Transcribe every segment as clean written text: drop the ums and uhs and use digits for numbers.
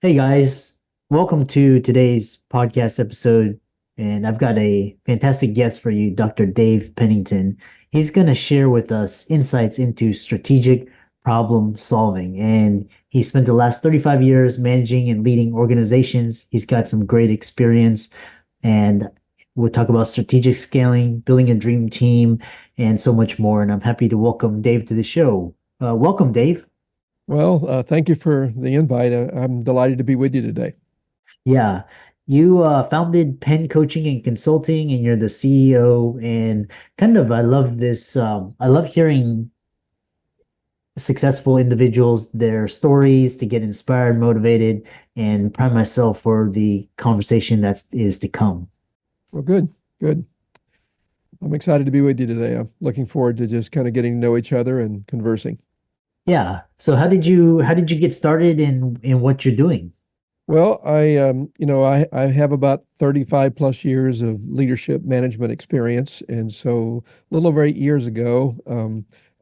Hey guys, welcome to today's podcast episode. And I've got a fantastic guest for you, Dr. Dave Pennington. He's going to share with us insights into strategic problem solving. And he spent the last 35 years managing and leading organizations. He's got some great experience. And we'll talk about strategic scaling, building a dream team, and so much more. And I'm happy to welcome Dave to the show. Welcome, Dave. Thank you for the invite. I'm delighted to be with you today. Yeah. You founded Penn Coaching and Consulting, and you're the CEO. And I love this. I love hearing successful individuals, their stories to get inspired, motivated, and prime myself for the conversation that is to come. Well, good, good. I'm excited to be with you today. I'm looking forward to just kind of getting to know each other and conversing. Yeah. So how did you get started in what you're doing? I have about 35 plus years of leadership management experience, and so a little over 8 years ago,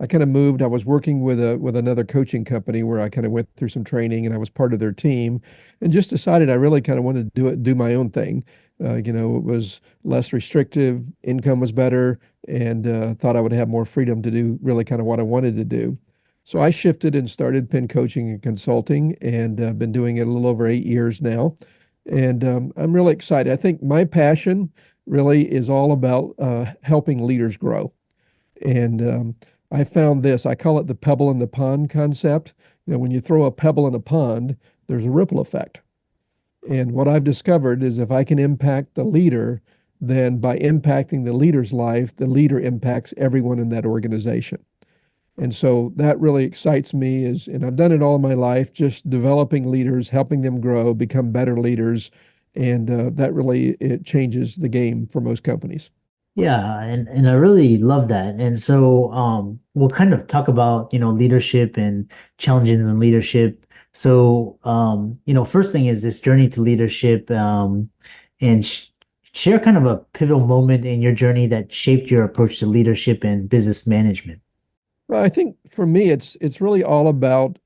I kind of moved. I was working with another coaching company where I kind of went through some training, and I was part of their team, and just decided I really kind of wanted to do my own thing. It was less restrictive, income was better, and thought I would have more freedom to do really kind of what I wanted to do. So I shifted and started Penn Coaching and Consulting, and been doing it a little over 8 years now. And I'm really excited. I think my passion really is all about helping leaders grow. And I found this, I call it the pebble in the pond concept. When you throw a pebble in a pond, there's a ripple effect. And what I've discovered is if I can impact the leader, then by impacting the leader's life, the leader impacts everyone in that organization. And so that really excites me and I've done it all my life, just developing leaders, helping them grow, become better leaders. And that really, it changes the game for most companies. Yeah, and I really love that. And so we'll kind of talk about, leadership and challenges in leadership. So first thing is this journey to leadership and sh share kind of a pivotal moment in your journey that shaped your approach to leadership and business management. Well, I think for me, it's really all about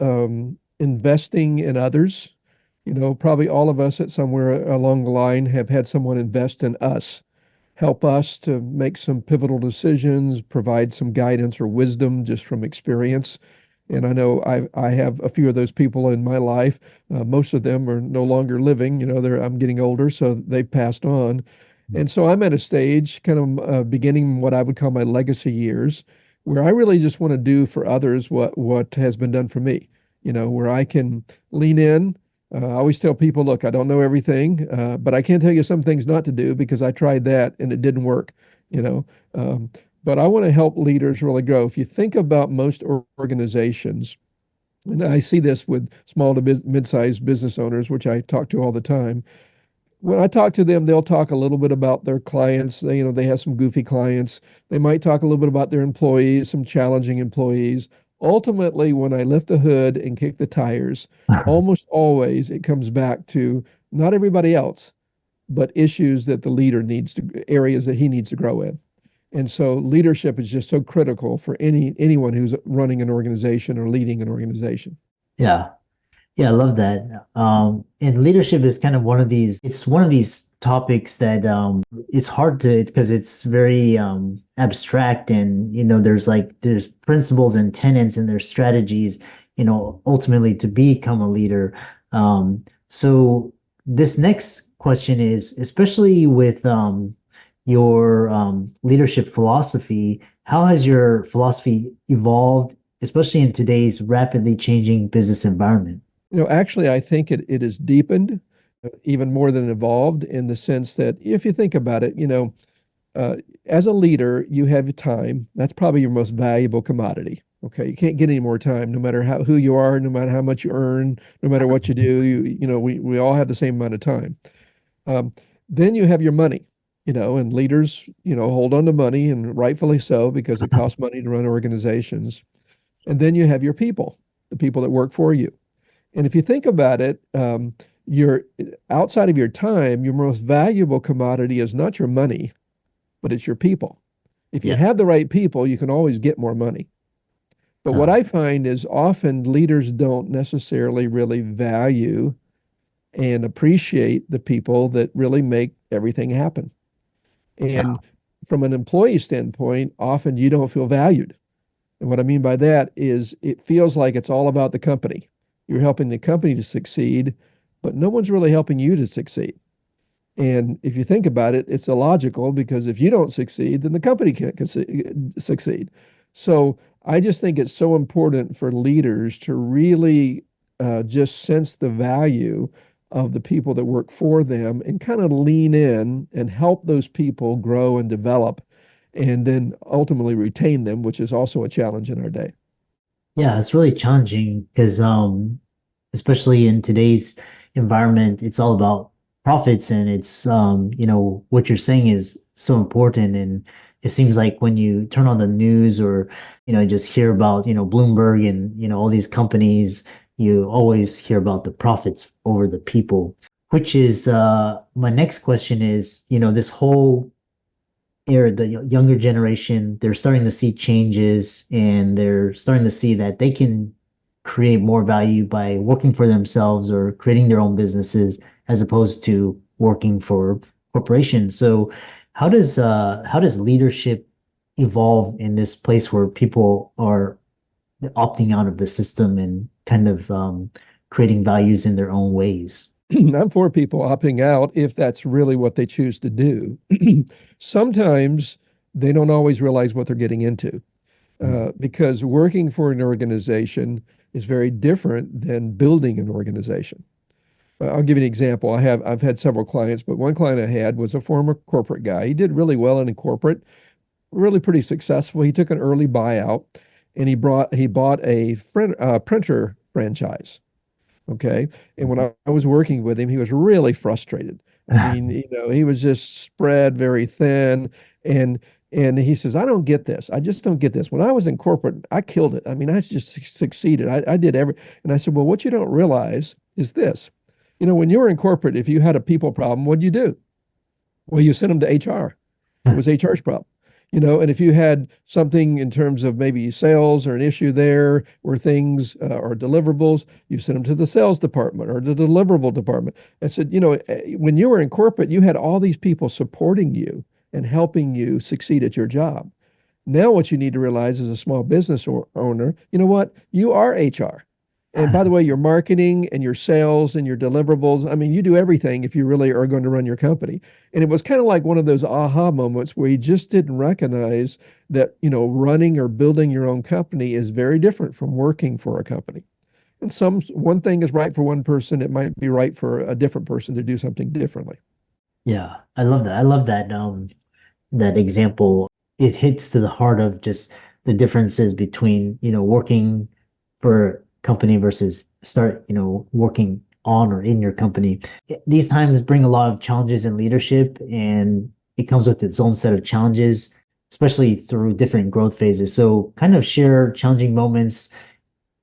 investing in others. Probably all of us at somewhere along the line have had someone invest in us, help us to make some pivotal decisions, provide some guidance or wisdom just from experience. And I know I have a few of those people in my life. Most of them are no longer living. I'm getting older, so they've passed on. And so I'm at a stage, kind of beginning what I would call my legacy years, where I really just want to do for others what has been done for me. Where I can lean in. I always tell people, look, I don't know everything, but I can't tell you some things not to do because I tried that and it didn't work. You know, um, but I want to help leaders really grow. If you think about most organizations, and I see this with small to mid-sized business owners, which I talk to all the time. When I talk to them, they'll talk a little bit about their clients. They have some goofy clients. They might talk a little bit about their employees, some challenging employees. Ultimately, when I lift the hood and kick the tires, almost always it comes back to not everybody else, but issues that the leader needs to, areas that he needs to grow in. And so leadership is just so critical for anyone who's running an organization or leading an organization. Yeah. Yeah, I love that. And leadership is kind of it's one of these topics that it's hard to, because it's very abstract and, there's principles and tenets and there's strategies, ultimately to become a leader. So this next question is, especially with your leadership philosophy, how has your philosophy evolved, especially in today's rapidly changing business environment? Actually, I think it has deepened even more than evolved in the sense that if you think about it, as a leader, you have time. That's probably your most valuable commodity. Okay, you can't get any more time, no matter who you are, no matter how much you earn, no matter what you do. We all have the same amount of time. Um, then you have your money, and leaders, hold on to money, and rightfully so, because it costs money to run organizations. And then you have your people, the people that work for you. And if you think about it, you're outside of your time, your most valuable commodity is not your money, but it's your people. If you Yeah. have the right people, you can always get more money. But what Uh, I find is often leaders don't necessarily really value and appreciate the people that really make everything happen. Yeah. And from an employee standpoint, often you don't feel valued. And what I mean by that is it feels like it's all about the company. You're helping the company to succeed, but no one's really helping you to succeed. And if you think about it, it's illogical because if you don't succeed, then the company can't succeed. So I just think it's so important for leaders to really just sense the value of the people that work for them and kind of lean in and help those people grow and develop and then ultimately retain them, which is also a challenge in our day. Yeah, it's really challenging because especially in today's environment, it's all about profits and it's what you're saying is so important and it seems like when you turn on the news or just hear about Bloomberg and all these companies, you always hear about the profits over the people, which is my next question is, this whole era, the younger generation, they're starting to see changes and they're starting to see that they can create more value by working for themselves or creating their own businesses as opposed to working for corporations. So how does leadership evolve in this place where people are opting out of the system and kind of creating values in their own ways? I'm for people opting out if that's really what they choose to do. Sometimes they don't always realize what they're getting into because working for an organization is very different than building an organization. I'll give you an example. I've had several clients, but one client I had was a former corporate guy. He did really well in corporate, really pretty successful. He took an early buyout and he bought a printer franchise. Okay. And when I was working with him, he was really frustrated. I mean, he was just spread very thin and he says, I don't get this. I just don't get this. When I was in corporate, I killed it. I mean, I just succeeded. I did and I said, well, what you don't realize is this. When you were in corporate, if you had a people problem, what'd you do? Well, you sent them to HR. It was HR's problem. And if you had something in terms of maybe sales or an issue there or things or deliverables, you sent them to the sales department or the deliverable department. I said, when you were in corporate, you had all these people supporting you and helping you succeed at your job. Now, what you need to realize as a small business owner, you know what? You are HR. And by the way, your marketing and your sales and your deliverables, I mean, you do everything if you really are going to run your company. And it was kind of like one of those aha moments where you just didn't recognize that, running or building your own company is very different from working for a company. And one thing is right for one person, it might be right for a different person to do something differently. Yeah, I love that. I love that example. It hits to the heart of just the differences between, working for a company versus working on or in your company. These times bring a lot of challenges in leadership and it comes with its own set of challenges, especially through different growth phases. So kind of share challenging moments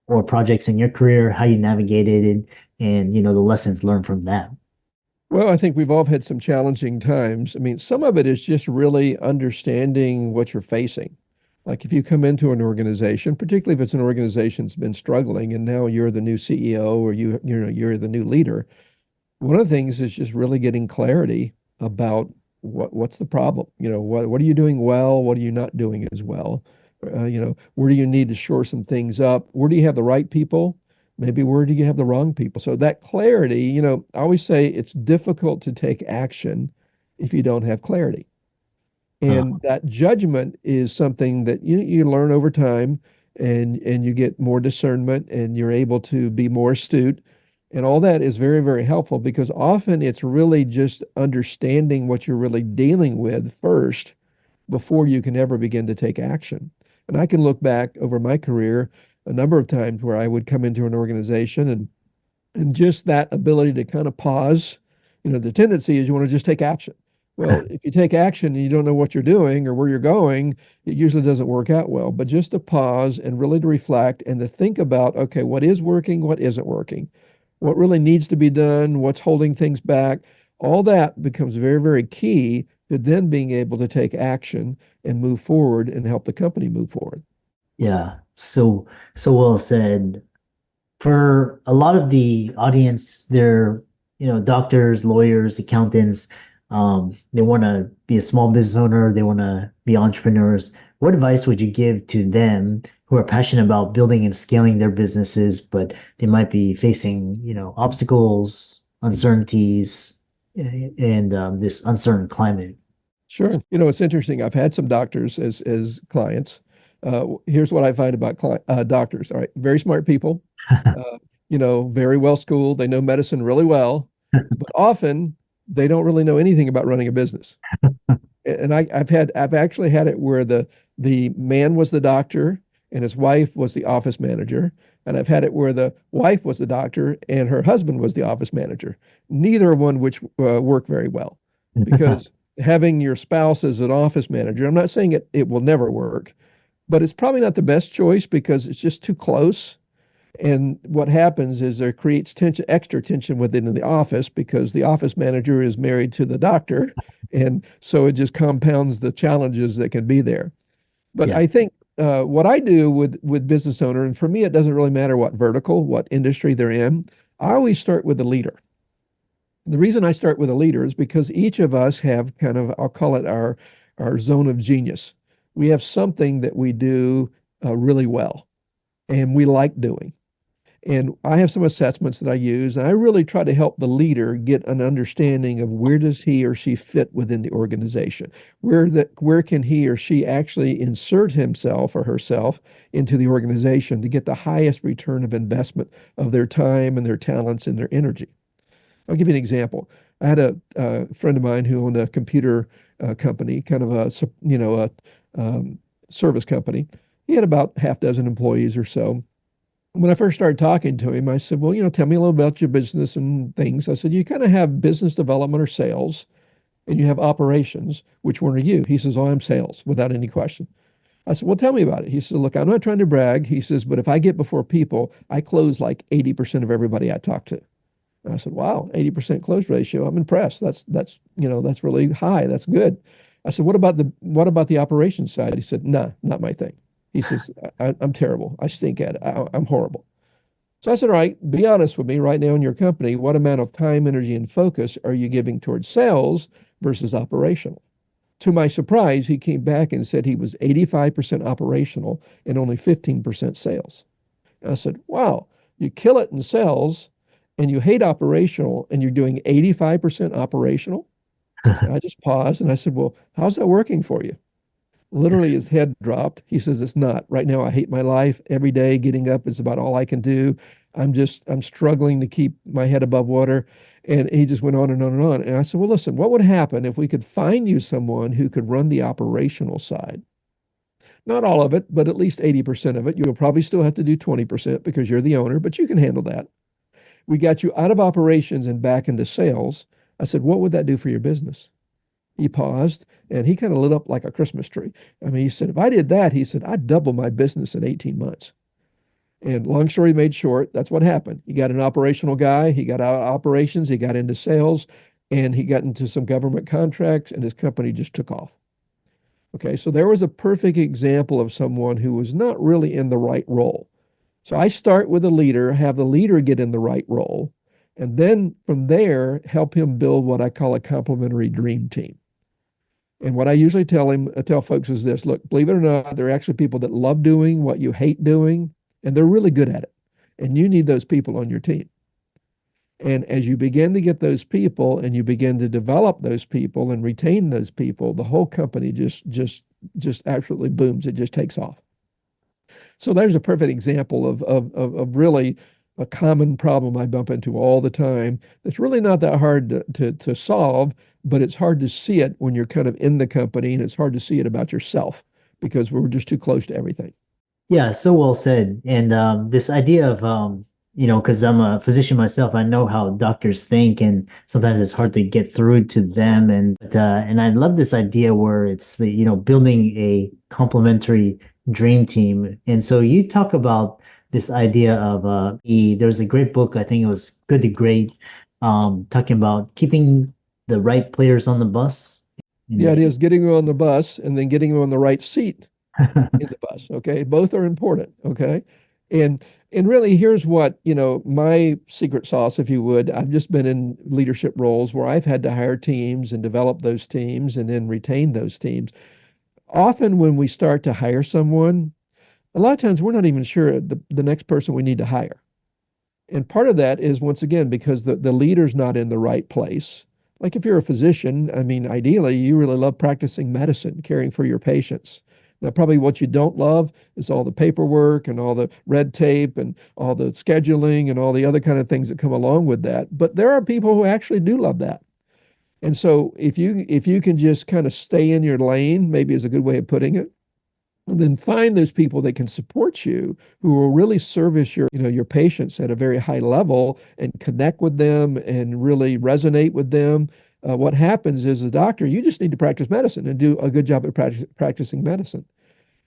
or projects in your career, how you navigated it, and, the lessons learned from that. Well, I think we've all had some challenging times. I mean, some of it is just really understanding what you're facing. Like if you come into an organization, particularly if it's an organization that's been struggling and now you're the new CEO or you're the new leader, one of the things is just really getting clarity about what's the problem. What are you doing well? What are you not doing as well? Where do you need to shore some things up? Where do you have the right people? Maybe where do you have the wrong people? So that clarity, I always say it's difficult to take action if you don't have clarity. Uh, And that judgment is something that you learn over time and you get more discernment and you're able to be more astute. And all that is very, very helpful because often it's really just understanding what you're really dealing with first before you can ever begin to take action. And I can look back over my career a number of times where I would come into an organization and just that ability to kind of pause. The tendency is you want to just take action. Well, if you take action and you don't know what you're doing or where you're going, it usually doesn't work out well. But just to pause and really to reflect and to think about, okay, what is working, what isn't working, what really needs to be done, what's holding things back, all that becomes very, very key to then being able to take action and move forward and help the company move forward. yeah, so well said. For a lot of the audience, they're doctors, lawyers, accountants, they want to be a small business owner, they want to be entrepreneurs. What advice would you give to them who are passionate about building and scaling their businesses, but they might be facing, obstacles, uncertainties, and this uncertain climate? Sure. It's interesting. I've had some doctors as clients. Here's what I find about doctors. All right, very smart people, very well schooled. They know medicine really well, but often they don't really know anything about running a business. And I've actually had it where the man was the doctor and his wife was the office manager, and I've had it where the wife was the doctor and her husband was the office manager. Neither one which work very well, because having your spouse as an office manager, I'm not saying it will never work, but it's probably not the best choice because it's just too close. And what happens is there creates tension, extra tension within the office because the office manager is married to the doctor. And so it just compounds the challenges that can be there. But Yeah. I think what I do with business owner, and for me, it doesn't really matter what vertical, what industry they're in. I always start with the leader. The reason I start with a leader is because each of us have kind of, I'll call it our zone of genius. We have something that we do really well and we like doing. And I have some assessments that I use, and I really try to help the leader get an understanding of where does he or she fit within the organization? Where can he or she actually insert himself or herself into the organization to get the highest return of investment of their time and their talents and their energy? I'll give you an example. I had a friend of mine who owned a computer company, kind of a service company. He had about half dozen employees or so. When I first started talking to him, I said, well, tell me a little about your business and things. I said, you kind of have business development or sales, and you have operations. Which one are you? He says, oh, I'm sales, without any question. I said, well, tell me about it. He said, look, I'm not trying to brag. He says, but if I get before people, I close like 80% of everybody I talk to. And I said, wow, 80% close ratio. I'm impressed. That's really high. That's good. I said, what about the operations side? He said, nah, not my thing. He says, I'm terrible. I stink at it. I'm horrible. So I said, all right, be honest with me right now in your company. What amount of time, energy, and focus are you giving towards sales versus operational? To my surprise, he came back and said he was 85% operational and only 15% sales. And I said, wow, you kill it in sales and you hate operational and you're doing 85% operational. And I just paused and I said, well, how's that working for you? Literally, his head dropped. He says, it's not. Right now, I hate my life. Every day getting up is about all I can do. I'm struggling to keep my head above water. And he just went on and on and on. And I said, well, listen, what would happen if we could find you someone who could run the operational side? Not all of it, but at least 80% of it. You'll probably still have to do 20% because you're the owner, but you can handle that. We got you out of operations and back into sales. I said, what would that do for your business? He paused and he kind of lit up like a Christmas tree. I mean, he said, if I did that, he said, I'd double my business in 18 months. And long story made short, that's what happened. He got an operational guy, he got out of operations, he got into sales, and he got into some government contracts, and his company just took off. Okay, so there was a perfect example of someone who was not really in the right role. So I start with a leader, have the leader get in the right role, and then from there, help him build what I call a complementary dream team. And what I usually tell folks is this: look, believe it or not, there are actually people that love doing what you hate doing, and they're really good at it. And you need those people on your team. And as you begin to get those people and you begin to develop those people and retain those people, the whole company just absolutely booms. It just takes off. So there's a perfect example of really a common problem I bump into all the time. It's really not that hard to solve, but it's hard to see it when you're kind of in the company, and it's hard to see it about yourself because we're just too close to everything. Yeah, so well said. And this idea of because I'm a physician myself, I know how doctors think, and sometimes it's hard to get through to them. And I love this idea where it's building a complementary dream team. And so you talk about this idea of there's a great book, I think it was Good to Great, talking about keeping the right players on the bus. The And idea is getting you on the bus and then getting you on the right seat in the bus. Okay. Both are important. Okay. And And really, here's what, my secret sauce, if you would. I've just been in leadership roles where I've had to hire teams and develop those teams and then retain those teams. Often, when we start to hire someone, a lot of times we're not even sure the next person we need to hire. And part of that is, once again, because the leader's not in the right place. Like if you're a physician, I mean, ideally, you really love practicing medicine, caring for your patients. Now, probably what you don't love is all the paperwork and all the red tape and all the scheduling and all the other kind of things that come along with that. But there are people who actually do love that. And so if you can just kind of stay in your lane, maybe is a good way of putting it, and then find those people that can support you, who will really service your patients at a very high level and connect with them and really resonate with them. What happens is, the doctor, you just need to practice medicine and do a good job at practicing medicine.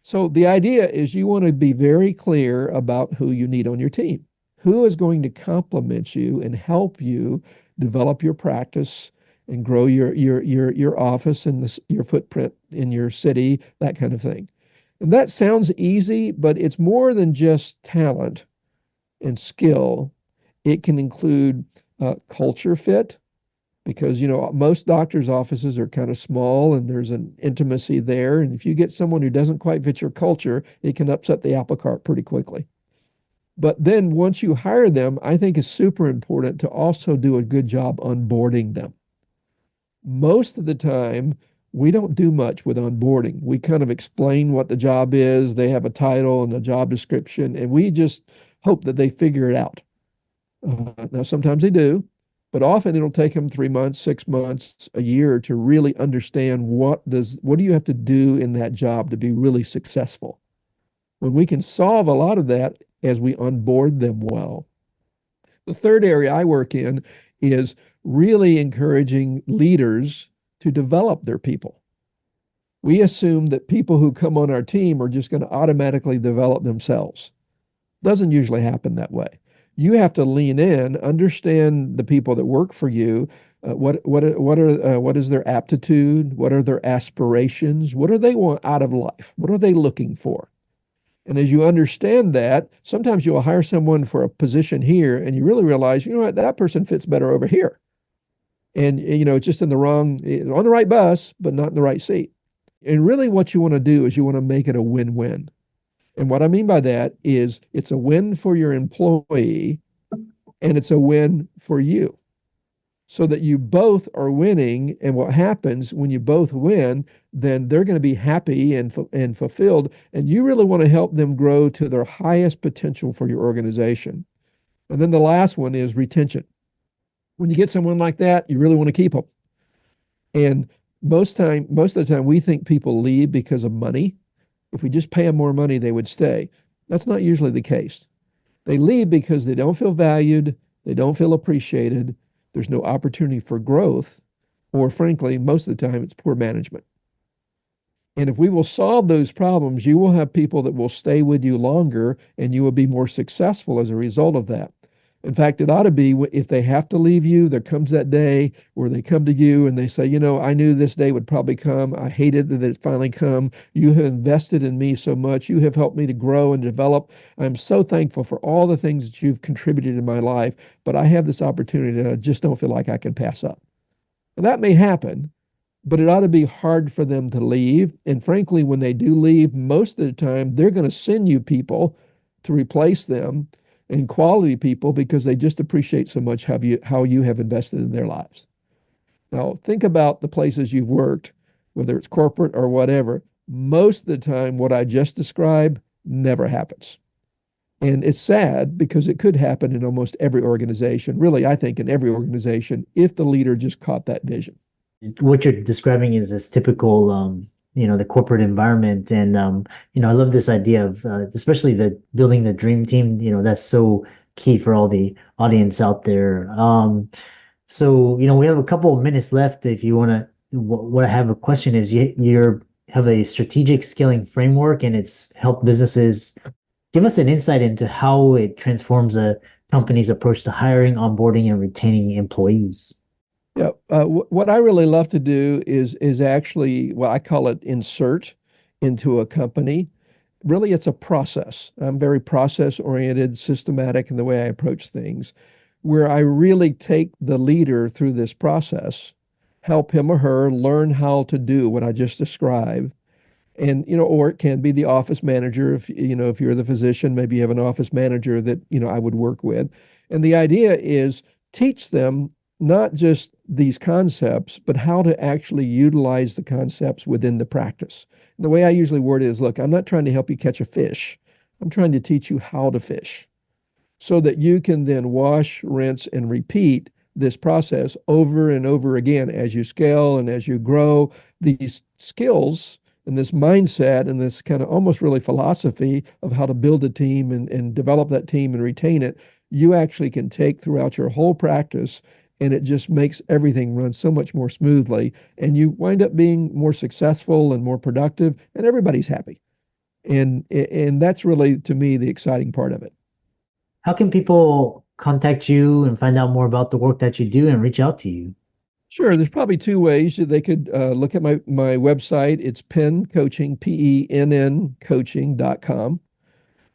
So the idea is, you want to be very clear about who you need on your team. Who is going to complement you and help you develop your practice and grow your office and your footprint in your city, that kind of thing. And that sounds easy, but it's more than just talent and skill. It can include culture fit, because most doctors' offices are kind of small and there's an intimacy there. And if you get someone who doesn't quite fit your culture, it can upset the apple cart pretty quickly. But then once you hire them, I think it's super important to also do a good job onboarding them. Most of the time, we don't do much with onboarding. We kind of explain what the job is. They have a title and a job description, and we just hope that they figure it out. Now, sometimes they do, but often it'll take them 3 months, 6 months, a year to really understand what do you have to do in that job to be really successful. When we can solve a lot of that as we onboard them well. The third area I work in is really encouraging leaders to develop their people. We assume that people who come on our team are just going to automatically develop themselves. Doesn't usually happen that way. You have to lean in, understand the people that work for you. What is their aptitude? What are their aspirations? What do they want out of life? What are they looking for? And as you understand that, sometimes you'll hire someone for a position here, and you really realize, what, that person fits better over here. And it's just on the right bus, but not in the right seat. And really, what you want to do is, you want to make it a win-win. And what I mean by that is, it's a win for your employee and it's a win for you, so that you both are winning. And what happens when you both win, then they're going to be happy and fulfilled. And you really want to help them grow to their highest potential for your organization. And then the last one is retention. When you get someone like that, you really want to keep them. And most of the time, we think people leave because of money. If we just pay them more money, they would stay. That's not usually the case. They leave because they don't feel valued, they don't feel appreciated, there's no opportunity for growth, or frankly, most of the time, it's poor management. And if we will solve those problems, you will have people that will stay with you longer, and you will be more successful as a result of that. In fact, it ought to be, if they have to leave you, there comes that day where they come to you and they say, I knew this day would probably come. I hated that it's finally come. You have invested in me so much. You have helped me to grow and develop. I'm so thankful for all the things that you've contributed in my life, but I have this opportunity that I just don't feel like I can pass up. And that may happen, but it ought to be hard for them to leave. And frankly, when they do leave, most of the time, they're going to send you people to replace them, and quality people, because they just appreciate so much how you have invested in their lives. Now, think about the places you've worked, whether it's corporate or whatever. Most of the time, what I just described never happens. And it's sad, because it could happen in almost every organization. Really, I think in every organization, if the leader just caught that vision. What you're describing is this typical, the corporate environment. And, I love this idea of, especially the building the dream team, that's so key for all the audience out there. So, we have a couple of minutes left. If you want to, what I have a question is, you have a strategic scaling framework, and it's helped businesses. Give us an insight into how it transforms a company's approach to hiring, onboarding, and retaining employees. Yeah, what I really love to do is actually, well, I call it insert into a company, really it's a process. I'm very process oriented, systematic in the way I approach things, where I really take the leader through this process, help him or her learn how to do what I just described. And, or it can be the office manager. If you're the physician, maybe you have an office manager that, I would work with. And the idea is teach them not just these concepts, but how to actually utilize the concepts within the practice. And the way I usually word it is, look, I'm not trying to help you catch a fish. I'm trying to teach you how to fish so that you can then wash, rinse, and repeat this process over and over again as you scale and as you grow these skills and this mindset and this kind of almost really philosophy of how to build a team and develop that team and retain it. You actually can take throughout your whole practice, and it just makes everything run so much more smoothly. And you wind up being more successful and more productive, and everybody's happy. And that's really, to me, the exciting part of it. How can people contact you and find out more about the work that you do and reach out to you? Sure, there's probably two ways that they could look at my website. It's Penn Coaching, PENN coaching.com.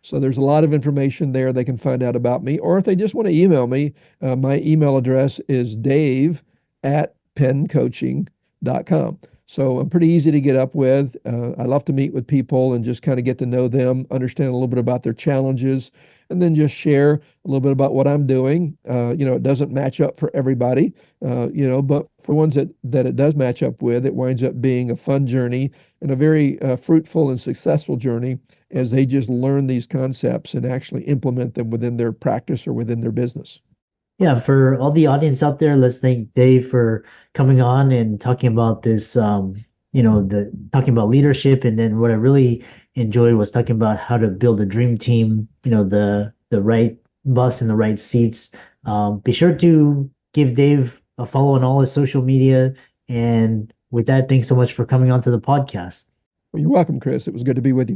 So there's a lot of information there they can find out about me. Or if they just want to email me, my email address is dave@penncoaching.com. So I'm pretty easy to get up with. I love to meet with people and just kind of get to know them, understand a little bit about their challenges, and then just share a little bit about what I'm doing. It doesn't match up for everybody, but for ones that it does match up with, it winds up being a fun journey and a very fruitful and successful journey as they just learn these concepts and actually implement them within their practice or within their business. Yeah, for all the audience out there, let's thank Dave for coming on and talking about this, the talking about leadership. And then what I really enjoyed was talking about how to build a dream team, the right bus and the right seats. Be sure to give Dave a follow on all his social media. And with that, thanks so much for coming on to the podcast. Well, you're welcome, Chris. It was good to be with you.